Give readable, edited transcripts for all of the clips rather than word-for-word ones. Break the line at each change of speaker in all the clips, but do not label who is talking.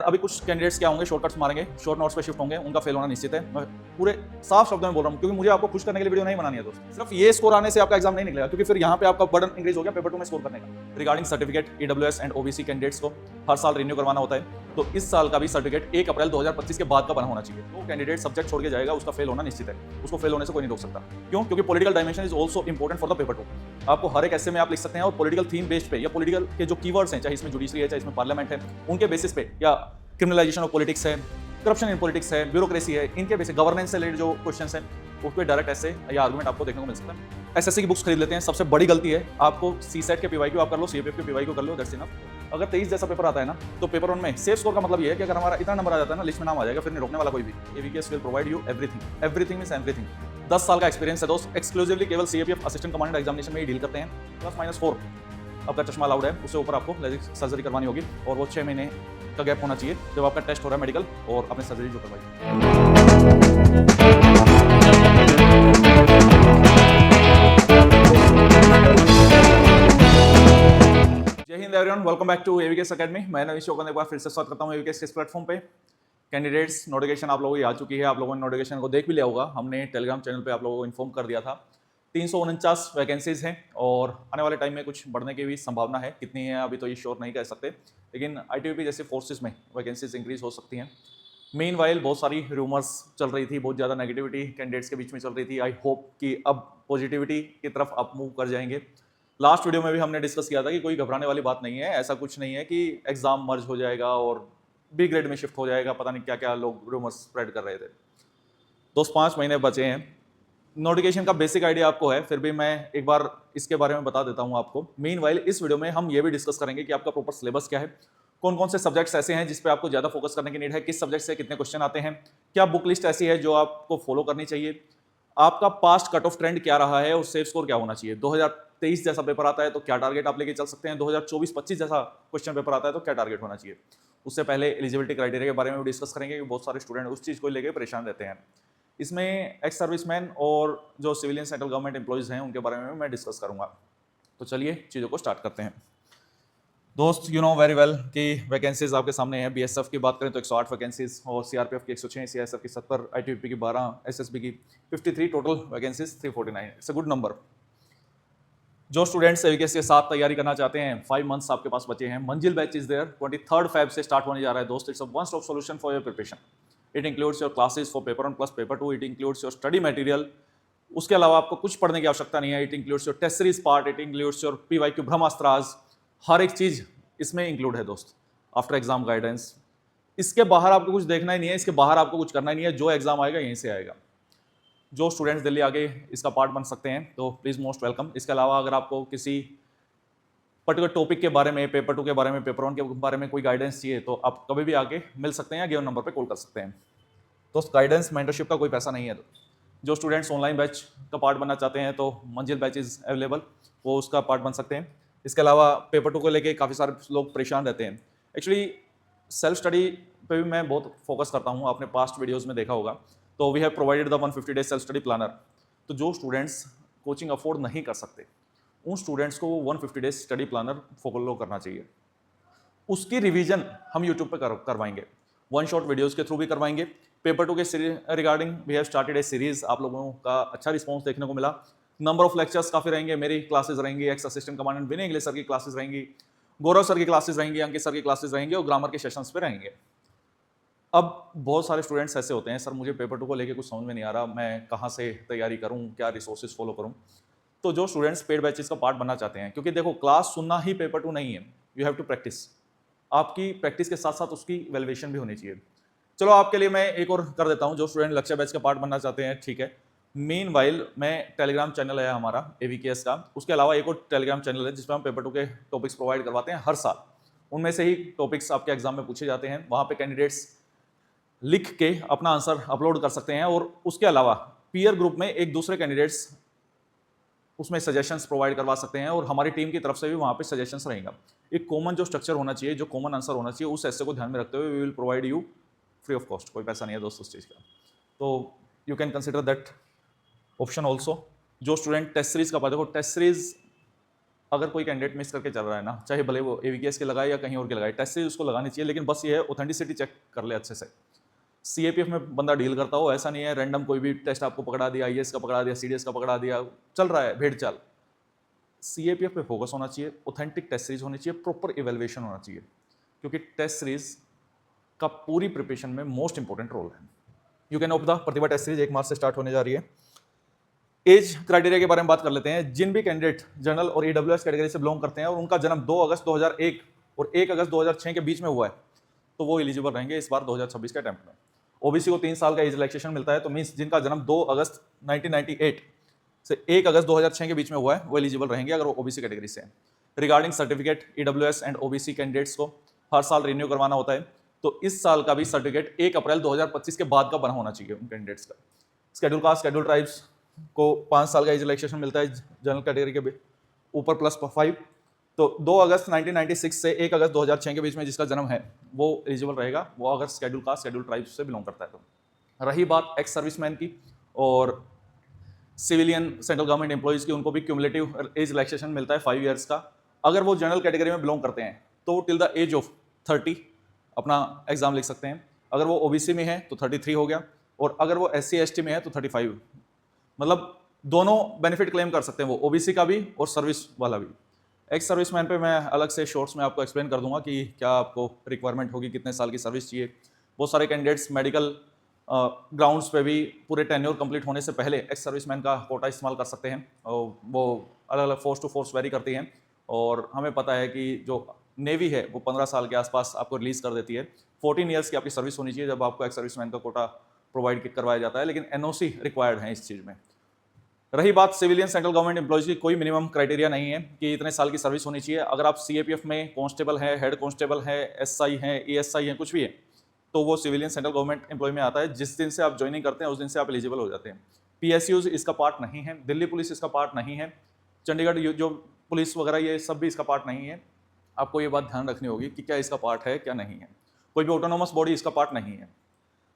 अभी कुछ कैंडिडेट्स क्या होंगे, शॉर्टकट्स मारेंगे, शॉर्ट नोट्स पे शिफ्ट होंगे, उनका फेल होना निश्चित है। मैं पूरे साफ शब्दों में बोल रहा हूँ, क्योंकि मुझे आपको खुश करने के लिए वीडियो नहीं बनानी है दोस्त। सिर्फ ये स्कोर आने से आपका एग्जाम नहीं निकलेगा, क्योंकि फिर यहाँ पे आपका बर्डन इंक्रीज हो गया पेपर 2 में स्कोर करने का। Regarding certificate, EWS and OBC candidates को हर साल रिन्यू करवाना होता है, तो इस साल का भी सर्टिफिकेट 1 अप्रैल 2025 के बाद का बना होना चाहिए। तो कैंडिडेट सब्जेक्ट छोड़ के जाएगा, उसका फेल होना निश्चित है। उसको फेल होने से कोई नहीं रोक सकता। क्यों? क्योंकि political dimension is also important for the paper 2। आपको हर एक ऐसे में आप लिख सकते हैं, और पॉलिटिकल थीम बेस्ड पे या पॉलिटिकल के जो कीवर्ड्स हैं, चाहे इसमें जुडिशरी है, चाहे इसमें पार्लियामेंट है, उनके बेसिस पे, या क्रिमिनलाइजेशन ऑफ पॉलिटिक्स है, करप्शन इन पॉलिटिक्स है, ब्यूरोक्रेसी है, इनके बेसिस गवर्नेंस से रिलेटेड जो क्वेश्चंस हैं, उस पर डायरेक्ट ऐसे या आर्गुमेंट आपको देखने को मिल सकता है। एसएससी की बुक्स खरीद लेते हैं, सबसे बड़ी गलती है। आपको सीसेट के पीवाईक्यू आप कर लो, सीएपीएफ के पीवाईक्यू कर लो, दैट्स इनफ। अगर 23 जैसा पेपर आता है ना, तो पेपर 1 में सेफ स्कोर का मतलब ये है कि अगर हमारा इतना नंबर आ जाता है ना, लिस्ट में नाम आ जाएगा, फिर नहीं रोकने वाला कोई भी। AVKS will provide you everything. Everything means everything. 10 साल का एक्सपीरियंस है दोस्त, एक्सक्लूसिवली केवल सीएपीएफ असिस्टेंट कमांडेंट एग्जामिनेशन में ही डील करते हैं। +-4 आपका चश्मा अलाउड है, उससे ऊपर आपको लेजिक सर्जरी करवानी होगी, और वो 6 महीने का गैप होना चाहिए जब आपका टेस्ट हो रहा है मेडिकल और आपने सर्जरी जो करवाई। Jai Hind everyone, welcome back to AVKS academy. मैं नवीश चौकन एक बार फिर से स्वागत करता हूं एवीकेएस के इस प्लेटफॉर्म पे। कैंडिडेट्स नोटिफिकेशन आप लोगों की आ चुकी है, आप लोगों ने नोटिफिकेशन को देख भी लिया होगा। हमने टेलीग्राम चैनल पे आप लोगों को इन्फॉर्म कर दिया था। 349 वैकेंसीज हैं और आने वाले टाइम में कुछ बढ़ने की भी संभावना है। कितनी है अभी तो ये श्योर नहीं कह सकते, लेकिन आईटीबीपी जैसे फोर्सेस में वैकेंसीज इंक्रीज हो सकती हैं। मीनवाइल बहुत सारी रूमर्स चल रही थी, बहुत ज़्यादा नेगेटिविटी कैंडिडेट्स के बीच में चल रही थी। आई होप कि अब पॉजिटिविटी की तरफ आप मूव कर जाएंगे। लास्ट वीडियो में भी हमने डिस्कस किया था कि कोई घबराने वाली बात नहीं है। ऐसा कुछ नहीं है कि एग्जाम मर्ज हो जाएगा और बी ग्रेड में शिफ्ट हो जाएगा, पता नहीं क्या क्या लोग रूमर्स स्प्रेड कर रहे थे। दोस्त 5 महीने बचे हैं। नोटिफिकेशन का बेसिक आइडिया आपको है, फिर भी मैं एक बार इसके बारे में बता देता हूं आपको। मीनवाइल इस वीडियो में हम ये भी डिस्कस करेंगे कि आपका प्रॉपर सिलेबस क्या है, कौन कौन से सब्जेक्ट्स ऐसे हैं जिस पे आपको ज्यादा फोकस करने की नीड है, किस सब्जेक्ट से कितने क्वेश्चन आते हैं, क्या बुक लिस्ट ऐसी है जो आपको फॉलो करनी चाहिए, आपका पास्ट कट ऑफ ट्रेंड क्या रहा है और सेफ स्कोर क्या होना चाहिए। 2023 जैसा पेपर आता है तो क्या टारगेट आप लेके चल सकते हैं, 2024-25 जैसा क्वेश्चन पेपर आता है तो क्या टारगेट होना चाहिए। उससे पहले एलिजिबिलिटी क्राइटेरिया के बारे में भी डिस्कस करेंगे, क्योंकि बहुत सारे स्टूडेंट उस चीज़ को लेकर परेशान रहते हैं। इसमें एक्स सर्विसमैन और जो सिविलियन सेंट्रल गवर्नमेंट एम्प्लॉयज़ हैं उनके बारे में मैं डिस्कस करूंगा। तो चलिए चीज़ों को स्टार्ट करते हैं। दोस्त यू नो वेरी वेल कि वैकेंसीज आपके सामने है। बीएसएफ की बात करें तो 108 वैकेंसीज, और सीआरपीएफ की 106, सीआईएसएफ की 70, आईटीबीपी की 12, एसएसबी की 53, total vacancies 349। It's a good number. जो स्टूडेंट्स एवीकेएस के साथ तैयारी करना चाहते हैं, 5 मंथ्स आपके पास बचे हैं। Manzil batch is there, 23 Feb से स्टार्ट होने जा रहा है दोस्त। It's a one stop solution for your preparation. It includes your classes for paper 1 plus paper 2, it includes your study material. उसके अलावा आपको कुछ पढ़ने की आवश्यकता नहीं है। It includes your test series part, it includes your PYQ Brahmastras, हर एक चीज इसमें इंक्लूड है दोस्त। आफ्टर एग्जाम गाइडेंस, इसके बाहर आपको कुछ देखना ही नहीं है, इसके बाहर आपको कुछ करना ही नहीं है। जो एग्जाम आएगा यहीं से आएगा। जो स्टूडेंट्स दिल्ली आगे इसका पार्ट बन सकते हैं तो प्लीज मोस्ट वेलकम। इसके अलावा अगर आपको किसी पर्टिकुलर टॉपिक के बारे में, पेपर 2 के बारे में, पेपर 1 के बारे में कोई गाइडेंस चाहिए तो आप कभी भी आके मिल सकते हैं या गिवन नंबर पे कॉल कर सकते हैं। दोस्त गाइडेंस मेंटरशिप का कोई पैसा नहीं है। जो स्टूडेंट्स ऑनलाइन बैच का पार्ट बनना चाहते हैं तो मंजिल बैच इज अवेलेबल, वो उसका पार्ट बन सकते हैं। इसके अलावा पेपर 2 को लेके काफ़ी सारे लोग परेशान रहते हैं। एक्चुअली सेल्फ स्टडी पे भी मैं बहुत फोकस करता हूँ, आपने पास्ट वीडियोज़ में देखा होगा। तो we have provided the 150 days self study planner. तो जो स्टूडेंट्स कोचिंग अफोर्ड नहीं कर सकते, उन स्टूडेंट्स को 150 डेज स्टडी प्लानर फॉलो करना चाहिए। उसकी रिवीजन हम यूट्यूब पे करवाएंगे, वन शॉट वीडियोस के थ्रू भी करवाएंगे। पेपर 2 के regarding we have started a series. आप लोगों का अच्छा रिस्पांस देखने को मिला। नंबर ऑफ लेक्चर्स काफ़ी रहेंगे, मेरी क्लासेस रहेंगी, एक्स असिस्टेंट कमांडेंट विनय इंग्लिश सर की क्लासेस रहेंगी, गौरव सर की क्लासेस रहेंगी, अंकित सर की क्लासेस रहेंगे, और ग्रामर के सेशंस पे रहेंगे। अब बहुत सारे स्टूडेंट्स ऐसे होते हैं, सर मुझे पेपर 2 को लेके कुछ समझ में नहीं आ रहा, मैं कहाँ से तैयारी करूँ, क्या रिसोर्सेज फॉलो करूँ। तो जो स्टूडेंट्स पेड बैचेस का पार्ट बनना चाहते हैं, क्योंकि देखो क्लास सुनना ही पेपर 2 नहीं है, यू हैव टू प्रैक्टिस। आपकी प्रैक्टिस के साथ साथ उसकी वैल्यूएशन भी होनी चाहिए। चलो आपके लिए मैं एक और कर देता हूं। जो स्टूडेंट लक्ष्य बैच का पार्ट बनना चाहते हैं, ठीक है। मीनवाइल मैं टेलीग्राम चैनल है हमारा एवीकेएस का, उसके अलावा एक और टेलीग्राम चैनल है जिसमें हम पेपर 2 के टॉपिक्स प्रोवाइड करवाते हैं हर साल। उनमें से ही टॉपिक्स आपके एग्जाम में पूछे जाते हैं। वहां पे कैंडिडेट्स लिख के अपना आंसर अपलोड कर सकते हैं, और उसके अलावा पीयर ग्रुप में एक दूसरे कैंडिडेट्स उसमें सजेशंस प्रोवाइड करवा सकते हैं, और हमारी टीम की तरफ से भी वहाँ पे सजेशंस रहेगा। एक कॉमन जो स्ट्रक्चर होना चाहिए, जो कॉमन आंसर होना चाहिए, उस ऐसे को ध्यान में रखते हुए we will provide you free of cost. कोई पैसा नहीं है दोस्तों उस चीज़ का, तो you can consider that option also. जो स्टूडेंट टेस्ट सीरीज का पाते हो, टेस्ट सीरीज अगर कोई कैंडिडेट मिस करके चल रहा है ना, चाहे भले वो एवीकेएस के लगाए या कहीं और के लगाए, टेस्ट सीरीज उसको लगानी चाहिए, लेकिन बस ये है ऑथेंटिसिटी चेक कर ले अच्छे से। सीएपीएफ में बंदा डील करता हो, ऐसा नहीं है रैंडम कोई भी टेस्ट आपको पकड़ा दिया, आईएएस का पकड़ा दिया, सीडीएस का पकड़ा दिया, चल रहा है भेड़ चाल। सीएपीएफ पे फोकस होना चाहिए, ऑथेंटिक टेस्ट सीरीज होनी चाहिए, प्रॉपर इवेल्युएशन होना चाहिए, क्योंकि टेस्ट सीरीज का पूरी प्रिपरेशन में मोस्ट इंपॉर्टेंट रोल है। You can of the Pratibha test series 1 March से स्टार्ट होने जा रही है। एज क्राइटेरिया के बारे में बात कर लेते हैं। जिन भी कैंडिडेट जनरल और ईडब्ल्यूएस कैटेगरी से बिलोंग करते हैं और उनका जन्म 2 अगस्त 2001 और 1 अगस्त 2006 के बीच में हुआ है, तो वो एलिजिबल रहेंगे इस बार 2026 के अटेम्प्ट में। ओबीसी को 3 साल का एज रिलैक्सेशन मिलता है, तो मींस जिनका जन्म 2 अगस्त 1998 से 1 अगस्त 2006 के बीच में हुआ है वो एलिजिबल रहेंगे अगर वो ओबीसी कैटेगरी से हैं। Regarding certificate, EWS and OBC candidates को हर साल रिन्यू करवाना होता है, तो इस साल का भी सर्टिफिकेट 1 अप्रैल 2025 के बाद का बना होना चाहिए उन कैंडिडेट्स का। शेड्यूल कास्ट, शेड्यूल ट्राइब्स को 5 साल का एज रिलैक्सेशन मिलता है जनरल कैटेगरी के ऊपर +5, तो 2 अगस्त 1996 से 1 अगस्त 2006 के बीच में जिसका जन्म है वो एलिजिबल रहेगा, वो अगर शेड्यूल कास्ट, शेड्यूल ट्राइब्स से बिलोंग करता है तो। रही बात एक्स सर्विसमैन की और सिविलियन सेंट्रल गवर्नमेंट एम्प्लॉइज की, उनको भी क्यूमुलेटिव एज रिलैक्सेशन मिलता है 5 ईयर्स का। अगर वो जनरल कैटेगरी में बिलोंग करते हैं तो टिल द एज ऑफ 30 अपना एग्जाम लिख सकते हैं। अगर वो ओबीसी में है तो 33 हो गया, और अगर वो SC ST में है तो 35। मतलब दोनों बेनिफिट क्लेम कर सकते हैं वो, ओबीसी का भी और सर्विस वाला भी। एक्स सर्विसमैन पे मैं अलग से शॉर्ट्स में आपको एक्सप्लेन कर दूंगा कि क्या आपको रिक्वायरमेंट होगी, कितने साल की सर्विस चाहिए। बहुत सारे कैंडिडेट्स मेडिकल ग्राउंड्स पे भी पूरे टेन्योर कंप्लीट होने से पहले एक्स सर्विसमैन का कोटा इस्तेमाल कर सकते हैं, और वो अलग अलग फोर्स टू फोर्स वेरी करती हैं। और हमें पता है कि जो नेवी है वो 15 साल के आसपास आपको रिलीज कर देती है। 14 ईयर्स की आपकी सर्विस होनी चाहिए जब आपको एक्स सर्विसमैन का कोटा प्रोवाइड करवाया जाता है, लेकिन एनओसी रिक्वायर्ड है इस चीज़ में। रही बात सिविलियन सेंट्रल गवर्नमेंट एम्प्लॉयज की, कोई मिनिमम क्राइटेरिया नहीं है कि इतने साल की सर्विस होनी चाहिए। अगर आप सीएपीएफ में कांस्टेबल है, हेड कांस्टेबल है, एसआई है, एएसआई है, कुछ भी है, तो वो सिविलियन सेंट्रल गवर्नमेंट एम्प्लॉय में आता है। जिस दिन से आप ज्वाइनिंग करते हैं उस दिन से आप एलिजिबल हो जाते हैं। पीएसयूज इसका पार्ट नहीं है, दिल्ली पुलिस इसका पार्ट नहीं है, चंडीगढ़ जो पुलिस वगैरह ये सब भी इसका पार्ट नहीं है। आपको ये बात ध्यान रखनी होगी कि क्या इसका पार्ट है क्या नहीं है। कोई भी ऑटोनोमस बॉडी इसका पार्ट नहीं है।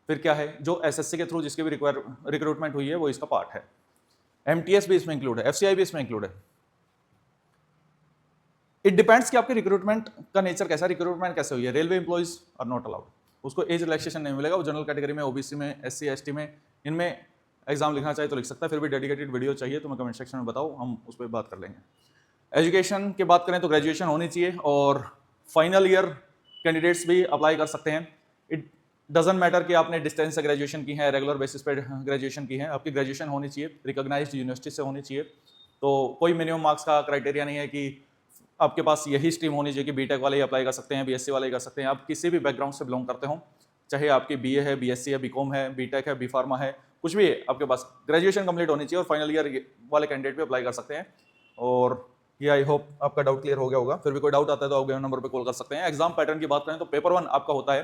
फिर क्या है, जो एसएससी के थ्रू जिसकी भी रिक्रूटमेंट हुई है वो इसका पार्ट है। एमटीएस भी इसमें इंक्लूड है, एफसीआई भी इसमें इंक्लूड है। इट डिपेंड्स कि आपके रिक्रूटमेंट का नेचर कैसा, रिक्रूटमेंट कैसे हुई है। Railway employees are not allowed, उसको एज रिलैक्सेशन नहीं मिलेगा। वो जनरल कैटेगरी में, ओबीसी में, एससी एसटी में, इनमें एग्जाम लिखना चाहे तो लिख सकता है। फिर भी डेडिकेटेड वीडियो चाहिए तो मैं कमेंट सेक्शन में बताओ, हम उस पर बात कर लेंगे। एजुकेशन की बात करें तो ग्रेजुएशन होनी चाहिए, और फाइनल ईयर कैंडिडेट्स भी अप्लाई कर सकते हैं। इट डजंट मैटर कि आपने डिस्टेंस से ग्रेजुएशन की है, रेगुलर बेसिस पे ग्रेजुएशन की है, आपकी ग्रेजुएशन होनी चाहिए, रिकॉग्नाइज्ड यूनिवर्सिटी से होनी चाहिए। तो कोई मिनिमम मार्क्स का क्राइटेरिया नहीं है कि आपके पास यही स्ट्रीम होनी चाहिए कि बीटेक वाले ही अप्लाई कर सकते हैं, बीएससी वाले ही कर सकते हैं। आप किसी भी बैकग्राउंड से बिलोंग करते हो, चाहे आपकी बीए है, बीएससी है, बीकॉम है, बीटेक है, बी फार्मा है, कुछ भी है, आपके पास ग्रेजुएशन कंप्लीट होनी चाहिए, और फाइनल ईयर वाले कैंडिडेट भी अप्लाई कर सकते हैं। और ये आई होप आपका डाउट क्लियर हो गया होगा। फिर भी कोई डाउट आता है तो आप नंबर पर कॉल कर सकते हैं। एग्जाम पैटर्न की बात करें तो पेपर 1 आपका होता है,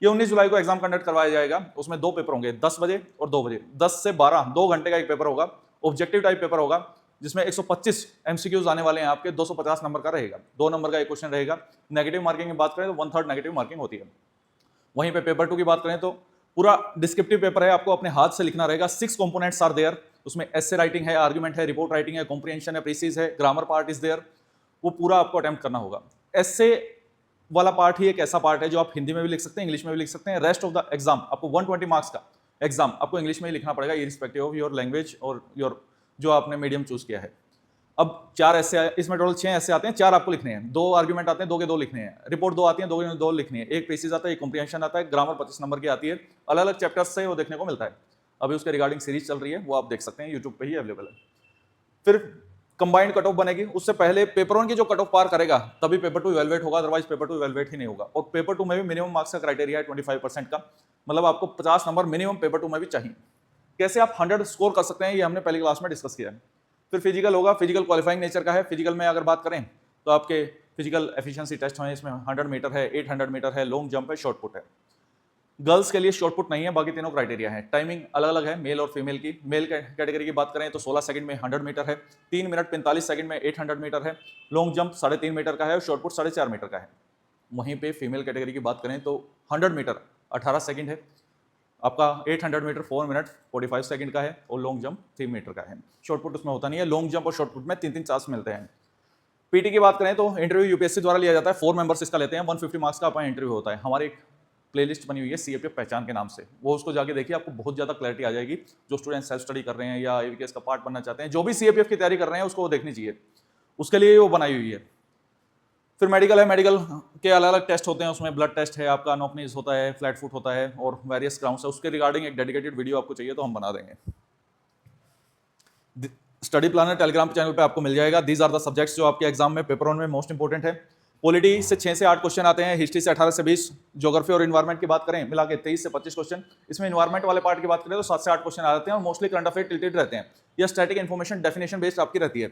ये 19 जुलाई को एग्जाम कंडक्ट करवाया जाएगा। उसमें 2 पेपर होंगे, 10 बजे और 2 बजे, 10 से 12, 2 घंटे का एक पेपर होगा। ऑब्जेक्टिव टाइप पेपर होगा जिसमें 125 एमसीक्यूज आने वाले हैं आपके, 250 नंबर का रहेगा। 2 नंबर का एक क्वेश्चन रहेगा। नेगेटिव मार्किंग की बात करें तो 1/3 नेगेटिव मार्किंग होती है। वहीं पे पेपर 2 की बात करें तो पूरा डिस्क्रिप्टिव पेपर है, आपको अपने हाथ से लिखना रहेगा। 6 कंपोनेंट्स आर देयर, उसमें एसे राइटिंग है, आर्गुमेंट है, रिपोर्ट राइटिंग है, कॉम्प्रिहेंशन है, प्रीसीज है, ग्रामर पार्ट इज देयर। वो पूरा आपको अटेम्प्ट करना होगा। एसे वाला पार्ट ही एक ऐसा पार्ट है जो आप हिंदी में भी लिख सकते हैं, इंग्लिश में भी लिख सकते हैं। रेस्ट ऑफ द एग्जाम आपको 120 मार्क्स का एग्जाम आपको इंग्लिश में ही लिखना पड़ेगा, इरिस्पेक्टिव ऑफ योर लैंग्वेज और योर जो आपने मीडियम चूज किया है। अब 4 ऐसे, इसमें टोटल 6 ऐसे आते हैं, 4 आपको लिखने हैं। 2 आर्गुमेंट आते हैं, 2 के 2 लिखने हैं। रिपोर्ट 2 आती है, 2 के 2 लिखनी है। एक प्रीसीज आता है, एक कॉम्प्रिहेंशन आता है, ग्रामर 25 नंबर की आती है। अलग अलग चैप्टर्स से वो देखने को मिलता है। अभी उसके रिगार्डिंग सीरीज चल रही है, वो आप देख सकते हैं, यूट्यूब पे ही अवेलेबल है। फिर कंबाइंड कट ऑफ बनेगी। उससे पहले पेपर 1 की जो कट ऑफ पार करेगा तभी पेपर 2 इवैल्यूएट होगा, अदरवाइज पेपर 2 इवैल्यूएट ही नहीं होगा। और पेपर 2 में भी मिनिमम मार्क्स का क्राइटेरिया है 25% का, मतलब आपको 50 नंबर मिनिमम पेपर 2 में भी चाहिए। कैसे आप 100 स्कोर कर सकते हैं ये हमने पहली क्लास में डिस्कस किया है। फिर फिजिकल होगा, फिजिकल क्वालिफाइंग नेचर का है। फिजिकल में अगर बात करें तो आपके फिजिकल एफिशिएंसी टेस्ट हैं, इसमें 100 मीटर है, 800 मीटर है, लॉन्ग जंप है, शॉर्ट पुट है। गर्ल्स के लिए शॉर्ट पुट नहीं है, बाकी तीनों क्राइटेरिया है। टाइमिंग अलग अलग है मेल और फीमेल की। मेल कैटेगरी की बात करें तो 16 सेकंड में 100 मीटर है, 3 मिनट 45 सेकंड में 800 मीटर है, लॉन्ग जंप 3.5 मीटर का है और शॉर्ट पुट 4.5 मीटर का है। वहीं पे फीमेल कैटेगरी की बात करें तो 100 मीटर 18 सेकंड है, आपका 800 मीटर 4 मिनट 45 सेकंड का है, और लॉन्ग जंप 3 मीटर का है। शॉर्ट पुट उसमें होता नहीं है। लॉन्ग जंप और शॉर्ट पुट में 3-3 चांस मिलते हैं। पीटी की बात करें तो इंटरव्यू यूपीएससी द्वारा लिया जाता है, 4 मेंबर्स इसका लेते हैं, 150 मार्क्स का अपना इंटरव्यू होता है। हमारी एक प्लेलिस्ट बनी हुई है सीएपीएफ पहचान के नाम से, वो उसको जाके देखिए, आपको बहुत ज़्यादा क्लैरिटी आ जाएगी। जो स्टूडेंट सेल्फ स्टडी कर रहे हैं या एवीकेएस का पार्ट बनना चाहते हैं, जो भी सीएपीएफ की तैयारी कर रहे हैं उसको वो देखनी चाहिए, उसके लिए वो बनाई हुई है। फिर मेडिकल है, मेडिकल के अलग अलग टेस्ट होते हैं, उसमें ब्लड टेस्ट है, आपका अनोपनीज होता है, फ्लैट फुट होता है और वेरियस ग्राउंड्स है। उसके रिगार्डिंग एक डेडिकेटेड वीडियो आपको चाहिए तो हम बना देंगे। स्टडी प्लानर टेलीग्राम चैनल पे आपको मिल जाएगा। दीज आर द सब्जेक्ट्स जो आपके एग्जाम में पेपर वन में मोस्ट इंपोर्टेंट है। पॉलिटी से 6 से 8 क्वेश्चन आते हैं, हिस्ट्री से 18 से 20, ज्योग्राफी और इन्वायरमेंट की बात करें मिला के 23 से 25 क्वेश्चन। इसमें इन्वायरमेंट वाले पार्ट की बात करें तो 7 से 8 क्वेश्चन आ जाते हैं और मोस्टली करंट अफेयर टिल्टेड रहते हैं या स्टैटिक इन्फॉर्मेशन डेफिनेशन बेस्ड आपकी रहती है।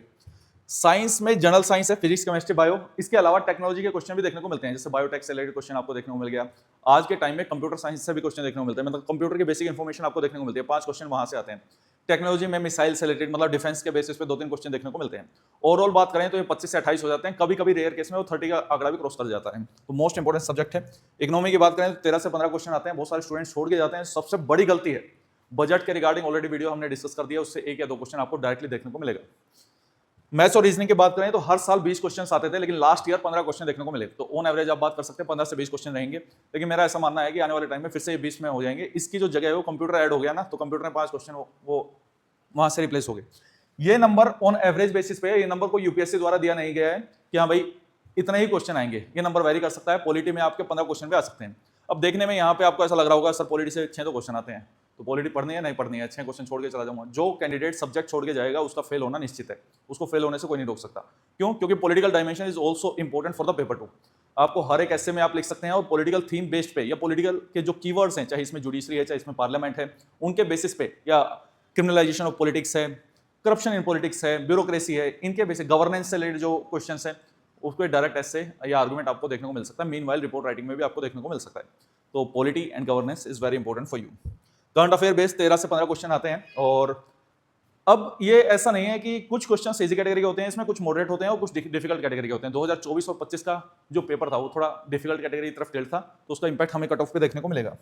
साइंस में जनरल साइंस है, फिजिक्स केमिस्ट्री बायो, इसके अलावा टेक्नोलॉजी के क्वेश्चन भी देखने को मिलते हैं, जैसे बायोटेक से रिलेटेड क्वेश्चन आपको देखने को मिल गया। आज के टाइम में कंप्यूटर साइंस से भी क्वेश्चन देखने को मिलते हैं, मतलब कंप्यूटर की बेसिक इन्फॉर्मेशन आपको देखने को मिलती है, 5 क्वेश्चन वहां से आते हैं। टेक्नोलॉजी में मिसाइल से रिलेटेड मतलब डिफेंस के बेसिस पे 2-3 क्वेश्चन देखने को मिलते हैं। ओवरऑल बात करें तो ये 25 से 28 हो जाते हैं, कभी कभी रेयर केस में वो 30 का आंकड़ा भी क्रॉस कर जाता है। तो मोस्ट इंपोर्टेंट सब्जेक्ट है। इकोनॉमी की बात करें तो 13 से 15 क्वेश्चन आते हैं, बहुत सारे स्टूडेंट्स छोड़ के जाते हैं। सबसे बड़ी गलती है बजट के रिगार्डिंग, ऑलरेडी वीडियो हमने डिस्कस कर दिया, उससे 1 या 2 क्वेश्चन आपको डायरेक्टली देखने को मिलेगा। मैथ्स और रीजनिंग की बात करें तो हर साल 20 क्वेश्चन आते थे, लेकिन लास्ट ईयर 15 क्वेश्चन देखने को मिले। तो ऑन एवरेज आप बात कर सकते हैं 15 से 20 क्वेश्चन रहेंगे, लेकिन मेरा ऐसा मानना है कि आने वाले टाइम में फिर से ये 20 में हो जाएंगे। इसकी जो जगह है वो कंप्यूटर ऐड हो गया ना, तो कंप्यूटर में 5 क्वेश्चन वो वहां से रिप्लेस हो गए। ये नंबर ऑन एवरेज बेसिस पे है, ये नंबर को यूपीएससी द्वारा दिया नहीं गया है कि हाँ भाई इतने ही क्वेश्चन आएंगे, ये नंबर वेरी कर सकता है। पॉलिटी में आपके 15 क्वेश्चन भी आ सकते हैं। अब देखने में यहाँ पे आपको ऐसा लग रहा होगा सर पॉलिटी से 6 तो क्वेश्चन आते हैं, तो पॉलिटी पढ़नी है नहीं पढ़नी है, 6 क्वेश्चन छोड़ के चला जाऊंगा। जो कैंडिडेट सब्जेक्ट छोड़ के जाएगा उसका फेल होना निश्चित है, उसको फेल होने से कोई नहीं रोक सकता। क्यों? क्योंकि political dimension is also important for the paper 2। आपको हर एक ऐसे में आप लिख सकते हैं और पॉलिटिकल थीम बेस्ड पे या पॉलिटिकल के जो कीवर्ड्स हैं, चाहे इसमें जुडिशरी है चाहे इसमें पार्लियामेंट है, उनके बेसिस पे, या क्रिमिनलाइजेशन ऑफ पॉलिटिक्स है, करप्शन इन पॉलिटिक्स है, ब्यूरोक्रेसी है, इनके बेसिस गवर्नेंस से रिलेटेड जो क्वेश्चंस हैं उसको डायरेक्ट ऐसे या आर्गुमेंट आपको देखने को मिल सकता है। मीनवाइल रिपोर्ट राइटिंग में भी आपको देखने को मिल सकता है। तो polity and governance is very important for you. Current affair based 13 से 15 क्वेश्चन आते हैं। और अब ये ऐसा नहीं है कि कुछ क्वेश्चन इजी कैटेगरी के होते हैं, इसमें कुछ मॉडरेट होते हैं और कुछ डिफिकल्ट कैटेगरी के होते हैं। 2024 और 25 का जो पेपर था वो थोड़ा डिफिकल्ट कैटेगरी की तरफ टिल्ट था, तो उसका इंपैक्ट हमें कट ऑफ पे देखने को मिलेगा।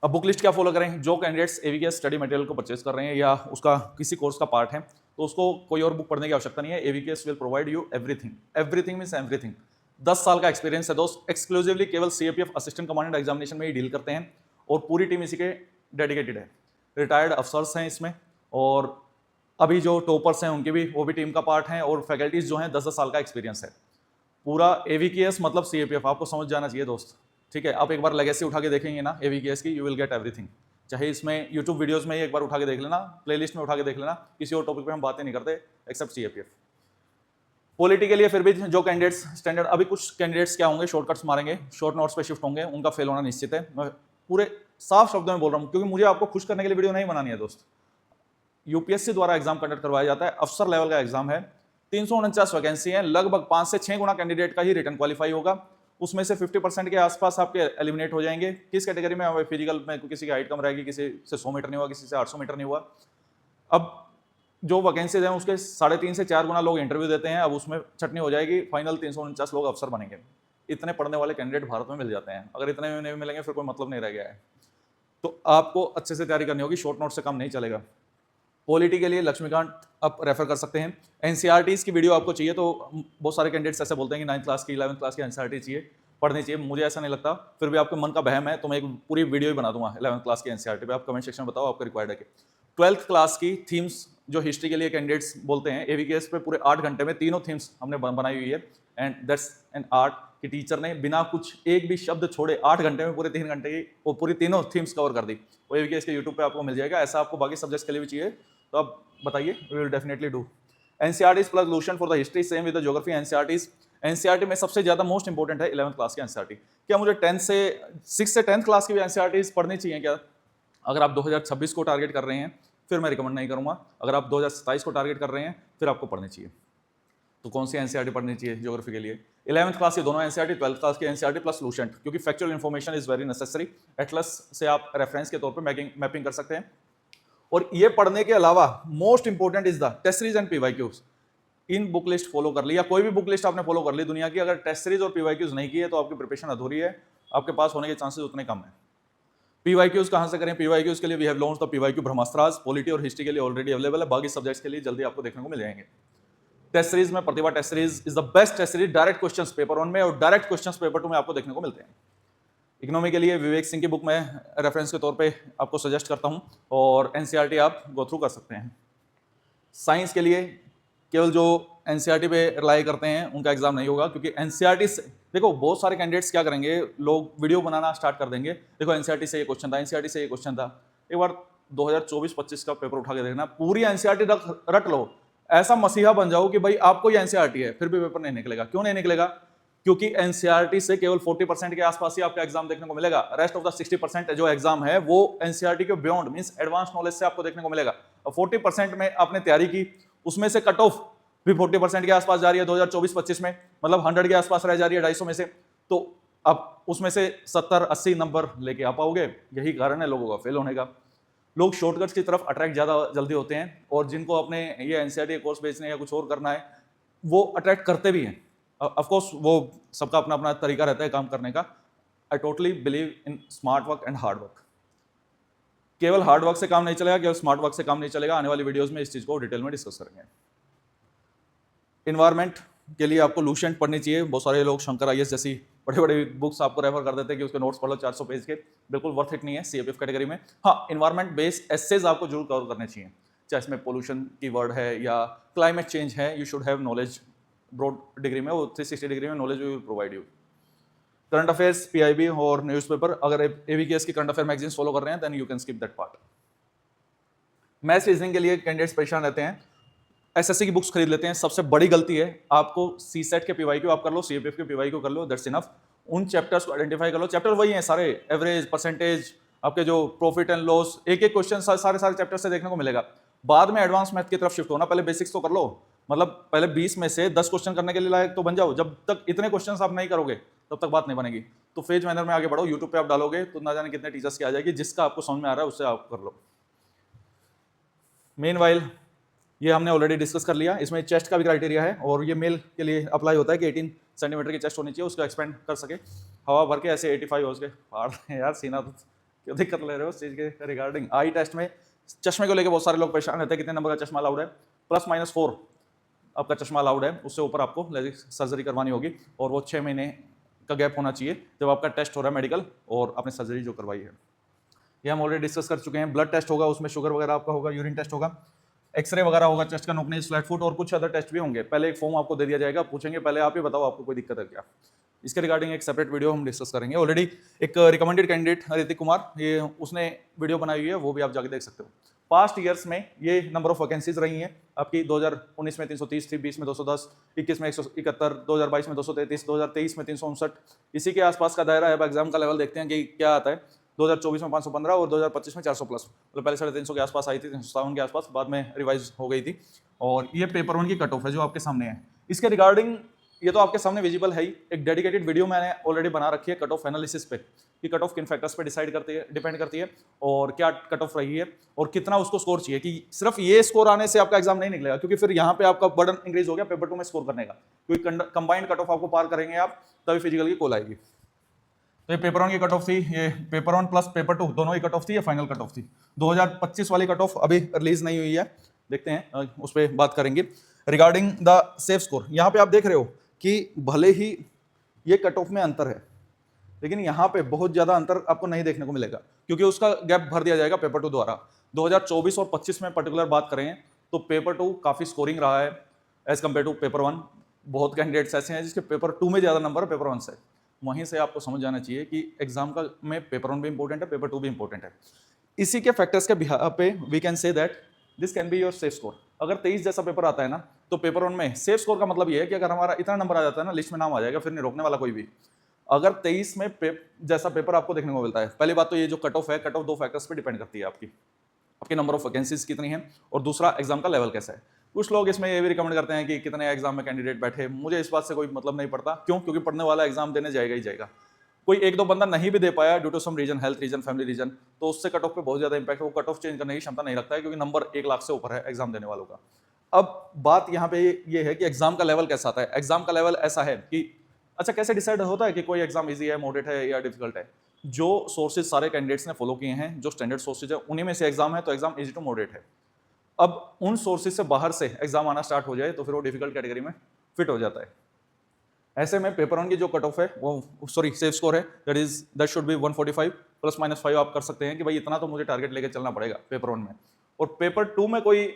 अब बुक लिस्ट क्या फॉलो करें? जो कैंडिडेट्स एवीकेएस स्टडी मटेरियल को परचेज कर रहे हैं या उसका किसी कोर्स का पार्ट है, तो उसको कोई और बुक पढ़ने की आवश्यकता नहीं है। AVKS will provide you everything. Everything means everything. 10 साल का एक्सपीरियंस है दोस्त, एक्सक्लूसिवली केवल सीएपीएफ असिस्टेंट कमांडेंट एग्जामिनेशन में ही डील करते हैं और पूरी टीम इसी के डेडिकेटेड है। रिटायर्ड अफसर्स हैं इसमें, और अभी जो टॉपर्स हैं उनकी भी वो भी टीम का पार्ट हैं, और फैकल्टीज जो हैं 10-10 साल का एक्सपीरियंस है। पूरा एवीकेएस मतलब सीएपीएफ, आपको समझ जाना चाहिए दोस्त, ठीक है? आप एक बार लेगेसी उठा के देखेंगे ना एवीकेएस की, यू विल गेट एवरीथिंग। चाहे इसमें यूट्यूब वीडियोस में एक बार उठा के देख लेना, प्लेलिस्ट में उठा के देख लेना, किसी और टॉपिक पे हम बातें नहीं करते एक्सेप्ट सीएपीएफ। पॉलिटी के लिए फिर भी जो कैंडिडेट्स स्टैंडर्ड, अभी कुछ कैंडिडेट्स क्या होंगे, शॉर्टकट्स मारेंगे, शॉर्ट नोट्स पे शिफ्ट होंगे, उनका फेल होना निश्चित है। मैं पूरे साफ शब्दों में बोल रहा हूँ, क्योंकि मुझे आपको खुश करने के लिए वीडियो नहीं बनानी है दोस्त। यूपीएससी द्वारा एग्जाम कंडक्ट करवाया जाता है, अफसर लेवल का एग्जाम है, 349 वैकेंसी है, लगभग 5 से 6 गुना कैंडिडेट का ही रिटर्न क्वालिफाई होगा। उसमें से 50% के आसपास आपके एलिमिनेट हो जाएंगे। किस कैटेगरी में? फिजिकल में किसी की हाइट कम रहेगी, किसी से 100 मीटर नहीं हुआ, किसी से 800 मीटर नहीं हुआ। अब जो वैकेंसीज हैं उसके 3.5 से 4 गुना लोग इंटरव्यू देते हैं, अब उसमें छटनी हो जाएगी, फाइनल 349 लोग अफसर बनेंगे। इतने पढ़ने वाले कैंडिडेट भारत में मिल जाते हैं, अगर इतने में नहीं मिलेंगे फिर कोई मतलब नहीं रह गया है। तो आपको अच्छे से तैयारी करनी होगी, शॉर्ट नोट से काम नहीं चलेगा। पॉलिटी के लिए लक्ष्मीकांत आप रेफर कर सकते हैं। एनसीईआरटीज़ की वीडियो आपको चाहिए, तो बहुत सारे कैंडिडेट्स ऐसे बोलते हैं कि 9th क्लास की 11th क्लास की एनसीईआरटी चाहिए, पढ़नी चाहिए। मुझे ऐसा नहीं लगता, फिर भी आपके मन का बहम है तो मैं एक पूरी वीडियो ही बना दूंगा 11th क्लास की एनसीईआरटी पे। आप कमेंट सेक्शन में बताओ आपको रिक्वायर्ड है कि 12th क्लास की थीम्स जो हिस्ट्री के लिए कैंडिडेट्स बोलते हैं, एवीकेएस पे पूरे 8 घंटे में तीनों थीम्स हमने बनाई हुई है। एंड दैट्स एन आर्ट कि टीचर ने बिना कुछ एक भी शब्द छोड़े 8 घंटे में पूरे 3 घंटे की वो पूरी तीनों थीम्स कवर कर दी। वो एवीकेएस के यूट्यूब पे आपको मिल जाएगा। ऐसा आपको बाकी सब्जेक्ट्स के लिए भी चाहिए तो आप बताइए, we will definitely do. NCERTs plus solution for the history, same with the geography. NCERTs NCERT में सबसे ज्यादा मोस्ट इंपोर्टेंट है 11th क्लास की एनसीईआरटी। क्या मुझे 6 से 10th क्लास की भी एनसीईआरटीज़ पढ़नी चाहिए क्या? अगर आप 2026 को टारगेट कर रहे हैं फिर मैं रिकमेंड नहीं करूंगा। अगर आप 2027 को टारगेट कर रहे हैं फिर आपको पढ़नी चाहिए। तो कौन सी एनसीईआरटी पढ़नी चाहिए ज्योग्राफी के लिए? 11th क्लास की दोनों एनसीईआरटी, 12th क्लास की एनसीईआरटी प्लस सॉल्यूशन, क्योंकि factual information is very necessary. Atlas से आप रेफरेंस के तौर पर मैपिंग कर सकते हैं। और ये पढ़ने के अलावा most important is the test series and PYQs. इन बुक लिस्ट फॉलो कर ली, या कोई भी बुक लिस्ट आपने फॉलो कर ली दुनिया की, अगर टेस्ट सीरीज और पीवाईक्यूज नहीं की है तो आपकी प्रिपरेशन अधूरी है, आपके पास होने के चांसेस उतने कम है। पीवाईक्यूज कहां से करें? पीवाईक्यूज के लिए we have launched the PYQ Brahmastras. Polity और हिस्ट्री के लिए ऑलरेडी अवेलेबल है, बाकी सब्जेक्ट्स के लिए जल्दी आपको देखने को मिल जाएंगे। टेस्ट सीरीज में Pratibha test series is the best test series direct questions paper 1 में और डायरेक्ट क्वेश्चंस पेपर 2 में आपको देखने को मिलते हैं। इकोनॉमी के लिए विवेक सिंह की बुक मैं रेफरेंस के तौर पे आपको सजेस्ट करता हूं और एनसीईआरटी आप गो थ्रू कर सकते हैं। साइंस के लिए केवल जो एनसीईआरटी पे रिलाई करते हैं उनका एग्जाम नहीं होगा, क्योंकि एनसीईआरटी से देखो बहुत सारे कैंडिडेट्स क्या करेंगे, लोग वीडियो बनाना स्टार्ट कर देंगे, देखो एनसीईआरटी से ये क्वेश्चन था, एनसीईआरटी से ये क्वेश्चन था। एक बार 2024-25 का पेपर उठा के देखना, पूरी एनसीईआरटी रट लो, ऐसा मसीहा बन जाओ कि भाई आपको ये एनसीईआरटी है, फिर भी पेपर नहीं निकलेगा। क्यों नहीं निकलेगा? क्योंकि एनसीईआरटी से केवल 40% के आसपास ही आपका एग्जाम देखने को मिलेगा। रेस्ट ऑफ द 60% जो एग्जाम है वो एनसीईआरटी के बियॉन्ड मींस एडवांस नॉलेज से आपको देखने को मिलेगा। और 40% में आपने तैयारी की, उसमें से कट ऑफ भी 40% के आसपास जा रही है 2024-25 में, मतलब 100 के आसपास रह जा रही है 250 में से, तो आप उसमें से 70-80 नंबर लेके आ पाओगे। यही कारण है लोगों का फेल होने का। लोग शॉर्टकट्स की तरफ अट्रैक्ट ज्यादा जल्दी होते हैं, और जिनको अपने ये एनसीईआरटी कोर्स बेचने या कुछ और करना है वो अट्रैक्ट करते भी हैं। ऑफ कोर्स वो सबका अपना अपना तरीका रहता है काम करने का। I totally believe in smart work and hard work. केवल हार्ड वर्क से काम नहीं चलेगा, केवल स्मार्ट वर्क से काम नहीं चलेगा। आने वाली वीडियोस में इस चीज को डिटेल में डिस्कस करेंगे। इन्वायरमेंट के लिए आपको लुसेंट पढ़नी चाहिए। बहुत सारे लोग शंकर आईएएस जैसी बड़े बड़े बुक्स आपको रेफर कर देते हैं कि उसके नोट्स पढ़ लो 400 पेज के, बिल्कुल वर्थ इट नहीं है सीएपीएफ कैटेगरी में। हाँ, इन्वायरमेंट बेस्ड एसेज आपको जरूर कवर करने चाहिए, चाहे इसमें पोल्यूशन की वर्ड है या क्लाइमेट चेंज है। You should have knowledge broad degree में, वो 360 डिग्री में knowledge will provide you. Current affairs, PIB और न्यूज़पेपर, अगर एवीकेएस की करंट अफेयर मैगजीन्स फॉलो कर रहे हैं then you can skip that part. Maths reasoning के लिए कैंडिडेट्स परेशान रहते हैं, एसएससी की बुक्स खरीद लेते हैं। सबसे बड़ी गलती है, आपको सीसेट के पीवाईक्यू आप कर लो, सीएपीएफ के पीवाईक्यू कर लो, दैट्स इनफ। उन चैप्टर्स को आइडेंटिफाई कर लो। चैप्टर वही हैं सारे, एवरेज, परसेंटेज, आपके जो प्रॉफिट एंड लॉस, एक एक क्वेश्चन सारे चैप्टर से देखने को मिलेगा। बाद में एडवांस मैथ की तरफ शिफ्ट होना, पहले बेसिक्स तो कर लो। मतलब पहले 20 में से 10 क्वेश्चन करने के लिए लायक तो बन जाओ। जब तक इतने क्वेश्चन आप नहीं करोगे तब तक बात नहीं बनेगी। तो फेज मैनर में आगे बढ़ो। यूट्यूब पे आप डालोगे तो ना जाने कितने टीचर्स की आ जाएगी, जिसका आपको समझ में आ रहा है उससे आप कर लो। मेनवाइल ये हमने ऑलरेडी डिस्कस कर लिया। इसमें चेस्ट का भी क्राइटेरिया है और ये मेल के लिए अप्लाई होता है कि 18 सेंटीमीटर की चेस्ट होनी चाहिए, उसको एक्सपेंड कर सके। हवा भर के ऐसे 85 हो सके फाड़ यार सीना, तो क्यों दिक्कत ले रहे हो उस चीज़ के रिगार्डिंग। आई टेस्ट में चश्मे को लेकर बहुत सारे लोग परेशान रहते हैं, कितने नंबर का चश्मा अलाउड है? +-4 आपका चश्मा अलाउड है, उससे ऊपर आपको लेजिक सर्जरी करवानी होगी और वो 6 महीने का गैप होना चाहिए जब आपका टेस्ट हो रहा है मेडिकल और आपने सर्जरी जो करवाई है। ये हम ऑलरेडी डिस्कस कर चुके हैं। ब्लड टेस्ट होगा, उसमें शुगर वगैरह आपका होगा, यूरिन टेस्ट होगा, एक्सरे वगैरह होगा, चेस्ट का नोकनेज, फ्लैट फुट और कुछ अदर टेस्ट भी होंगे। पहले एक फॉर्म आपको दे दिया जाएगा, पूछेंगे पहले आप ही बताओ आपको कोई दिक्कत है क्या। इसके रिगार्डिंग एक सेपरेट वीडियो हम डिस्कस करेंगे। ऑलरेडी एक रिकमेंडेड कैंडिडेट ऋतिक कुमार, ये उसने वीडियो बनाई हुई है, वो भी आप जाके देख सकते हो। पास्ट ईयर्स में ये नंबर ऑफ वैकेंसीज रही हैं आपकी। 2019 में 330 थी, 20 में 210, 21 में 171, 2022 में 233, 2023 में 359, इसी के आसपास का दायरा है। अब एग्जाम का लेवल देखते हैं कि क्या आता है। 2024 में 515 और 2025 में 400 प्लस, मतलब पहले 350 के आसपास आई थी, 357 के आसपास, बाद में रिवाइज हो गई थी। और ये पेपर 1 की कट ऑफ है जो आपके सामने है। इसके रिगार्डिंग ये तो आपके सामने विजिबल है ही, एक डेडिकेटेड वीडियो मैंने ऑलरेडी बना रखी है कट ऑफ एनालिसिस पे, कि कट ऑफ किन फैक्टर्स पे डिपेंड करती है और क्या कट ऑफ रही है और कितना उसको स्कोर चाहिए। कि सिर्फ ये स्कोर आने से आपका एग्जाम नहीं निकलेगा, क्योंकि फिर यहाँ पे आपका बर्डन इंक्रीज हो गया पेपर 2 में स्कोर करने का, क्योंकि कंबाइंड कट ऑफ आपको पार करेंगे आप तभी फिजिकल की कॉल आएगी। तो ये पेपर 1 की कट ऑफ थी, ये पेपर 1 प्लस पेपर 2 दोनों ही कट ऑफ थी, ये फाइनल कट ऑफ थी। 2025 वाली कट ऑफ अभी रिलीज नहीं हुई है, देखते हैं उस पर बात करेंगे। रिगार्डिंग द सेफ स्कोर, यहाँ पे आप देख रहे हो कि भले ही ये कट ऑफ में अंतर है, लेकिन यहाँ पे बहुत ज्यादा अंतर आपको नहीं देखने को मिलेगा, क्योंकि उसका गैप भर दिया जाएगा पेपर 2 द्वारा। 2024 और 25 में पर्टिकुलर बात करें तो पेपर 2 काफी स्कोरिंग रहा है एज कम्पेयर टू पेपर 1। बहुत कैंडिडेट्स ऐसे हैं जिसके पेपर 2 में ज्यादा नंबर है पेपर 1 से। वहीं से आपको समझ जाना चाहिए कि एग्जाम का में पेपर 1 भी इंपॉर्टेंट है, पेपर 2 भी इंपॉर्टेंट है। इसी के फैक्टर्स के बिहार पे we can say that this can be your safe score. अगर 23 जैसा पेपर आता है ना, तो पेपर 1 में सेफ स्कोर का मतलब ये है कि अगर हमारा इतना नंबर आ जाता है ना, लिस्ट में नाम आ जाएगा, फिर नहीं रोकने वाला कोई भी। अगर 23 में जैसा पेपर आपको देखने को मिलता है, पहली बात तो ये जो कट ऑफ है, कट ऑफ 2 फैक्टर्स पे डिपेंड करती है, आपकी नंबर ऑफ वैकेंसीज कितनी है और दूसरा एग्जाम का लेवल कैसा है। कुछ लोग इसमें ये भी रिकमेंड करते हैं कि कितने एग्जाम में कैंडिडेट बैठे। मुझे इस बात से कोई मतलब नहीं पड़ता, क्यों? क्योंकि पढ़ने वाला एग्जाम देने जाएगा ही जाएगा। कोई 1-2 बंदा नहीं भी दे पाया due to some reason, health reason, family reason, तो उससे कट ऑफ पे बहुत ज्यादा इंपैक्ट, वो कट ऑफ चेंज करने की क्षमता नहीं रखता है, क्योंकि नंबर 1 लाख से ऊपर है एग्जाम देने वालों का। अब बात यहाँ पे ये है कि एग्जाम का लेवल कैसा आता है। एग्जाम का लेवल ऐसा है कि अच्छा, कैसे डिसाइड होता है कि कोई एग्जाम इजी है, मॉडरेट है या डिफिकल्ट है? जो सोर्सेज सारे कैंडिडेट्स ने फॉलो किए हैं, जो स्टैंडर्ड सोर्सेज है, उन्हीं में से एग्जाम है, तो एग्जाम इजी टू मॉडरेट है। अब उन सोर्सेज से बाहर से एग्जाम आना स्टार्ट हो जाए तो फिर वो डिफिकल्ट कैटेगरी में फिट हो जाता है। ऐसे में पेपर 1 की जो कट ऑफ है वो सेफ स्कोर है, दैट शुड बी 145 ±5 आप कर सकते हैं कि भाई इतना तो मुझे टारगेट लेके चलना पड़ेगा पेपर 1 में। और पेपर 2 में कोई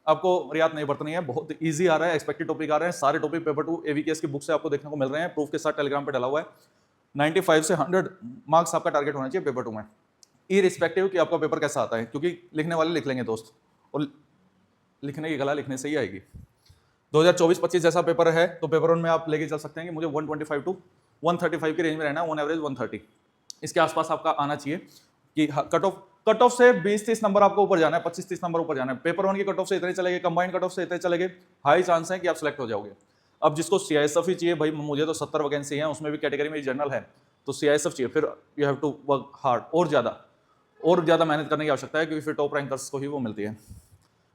आपको रियायत नहीं बरतनी है, बहुत इजी आ रहा है, एक्सपेक्टेड टॉपिक आ रहे हैं, सारे टॉपिक पेपर 2 एवीकेएस की बुक से आपको देखने को मिल रहे हैं, प्रूफ के साथ टेलीग्राम पे डाला हुआ है। 95 से 100 मार्क्स आपका टारगेट होना चाहिए पेपर 2 में, इरिस्पेक्टिव कि आपका पेपर कैसा आता है, क्योंकि लिखने वाले लिख लेंगे दोस्त, और लिखने की कला लिखने से ही आएगी। 2024-25 जैसा पेपर है तो पेपर 1 में आप लेके चल सकते हैं कि मुझे 125 टू 135 की रेंज में रहना है, ऑन एवरेज 130 इसके आसपास आपका आना चाहिए कि कट ऑफ से 20-30 नंबर आपको ऊपर जाना है, 25-30 नंबर ऊपर जाना है। पेपर 1 की कट ऑफ से इतने चले गए, कंबाइंड कट ऑफ से इतने चले गए, हाई चांस है कि आप सिलेक्ट हो जाओगे। अब जिसको सीआईएसएफ ही चाहिए, भाई मुझे तो 70 वैकेंसी है, उसमें भी कैटेगरी में जनरल है तो सीआईएसएफ चाहिए, फिर you have to work hard, और ज़्यादा मेहनत करने की आवश्यकता है, क्योंकि फिर टॉप रैंकर्स को ही वो मिलती है।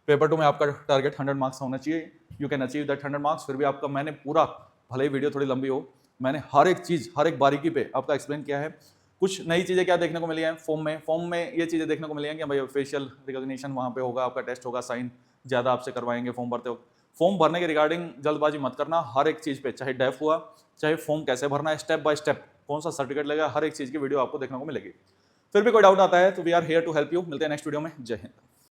पेपर 2 में आपका टारगेट 100 मार्क्स होना चाहिए, you can achieve that 100 marks. फिर भी आपका मैंने पूरा, भले ही वीडियो थोड़ी लंबी हो, मैंने हर एक चीज़, हर एक बारीकी पे आपका एक्सप्लेन किया है। कुछ नई चीज़ें क्या देखने को मिली हैं फॉर्म में ये चीज़ें देखने को मिली हैं कि भाई फेशियल रिकॉग्निशन वहाँ पे होगा, आपका टेस्ट होगा, साइन ज़्यादा आपसे करवाएंगे फॉर्म भरते हो। फॉर्म भरने के रिगार्डिंग जल्दबाजी मत करना, हर एक चीज़ पे, चाहे डेफ हुआ, चाहे फॉर्म कैसे भरना है, स्टेप बाय स्टेप कौन सा सर्टिफिकेट लगेगा, हर एक चीज़ की वीडियो आपको देखने को मिलेगी। फिर भी कोई डाउट आता है तो we are here to help you. मिलते हैं नेक्स्ट वीडियो में। जय हिंद।